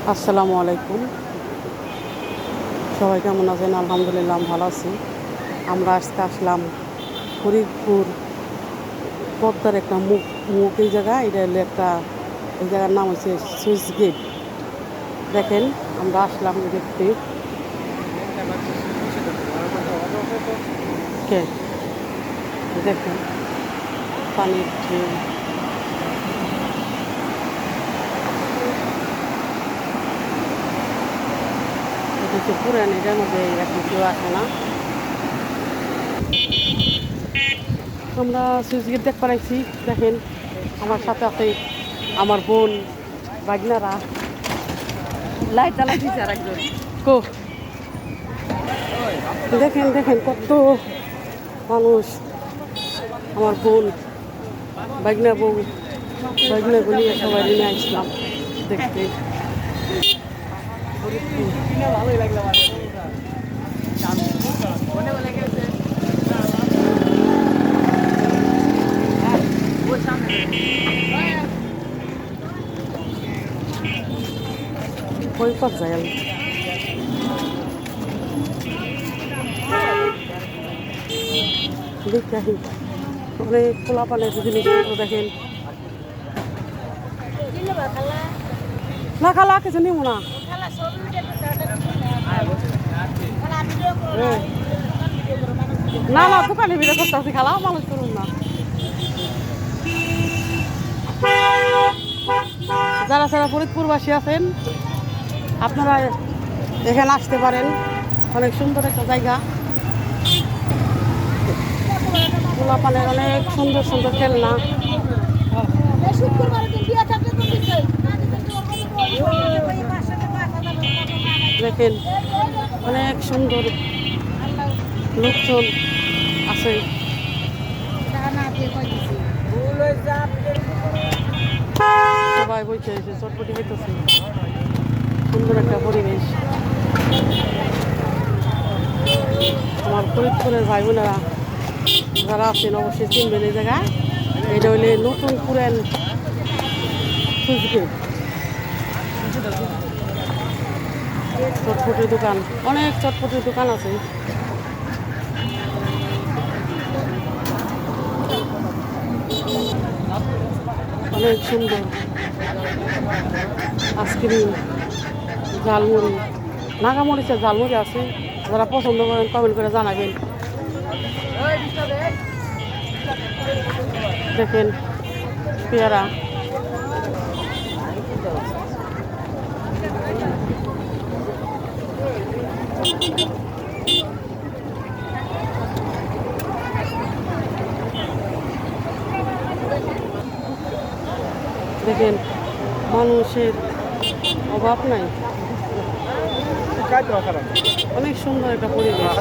আসসালামু আলাইকুম। সবাই কেমন আছেন? আলহামদুলিল্লাহ আমি ভালো আছি। আমরা আজকে আসলাম ফরিদপুর পদ্মার একটা মুখ এই জায়গা, এটা হলো একটা, এই জায়গার নাম হচ্ছে সুইচ গেট। দেখেন আমরা আসলাম দেখতে। কে দেখেন পানির ট্রেন, এটা হচ্ছে পুরান, এটার মধ্যে এখন কেউ আসে না। আমরা সুইচ গেট দেখতে পাইছি। দেখেন আমার সাথে আছে আমার বোন, বাগনারা। লাইট জ্বালাই দিছে আর একজন। কো দেখেন দেখেন কত মানুষ, আমার বোন, বাগনা বউ, বাগনা গুলিয়ে সবাই নিয়ে আসলাম দেখতে। ভালোই লাগলো আমার। মনে মনে গেছে। ও সামনে। কই পথ যায় আমি দেখতে আসি। অনেক খোলা পানের জিনিসপত্র দেখেন। না খালা কিছু নিব না। না না দোকানে ভিড়ে করতে আসি, খালা মানুষ করুন না। যারা যারা ফরিদপুরবাসী আছেন আপনারা এখানে আসতে পারেন। অনেক সুন্দর একটা জায়গা, খোলা পানের অনেক সুন্দর সুন্দর খেলনা। দেখেন অনেক সুন্দর লোকজন আছে। সবাই বইতে এসে চটপটি খেতেছে, সুন্দর একটা পরিবেশ। আমার ফরিদপুরের ভাই বোনেরা যারা আছেন অবশ্যই চিনবেন এই জায়গা। এটা হইলে নতুন পুরান সুইচ গেট। চটপটির দোকান, অনেক চটপটির দোকান আছে। অনেক সুন্দর আইসক্রিম, ঝালমুড়ি, নাগামরিচের ঝালমুড়ি আছে। যারা পছন্দ করেন কমেন্ট করে জানাবেন। দেখেন পেয়ারা, দেখেন মানুষের অভাব নাই। অনেক সুন্দর একটা পরিবেশ।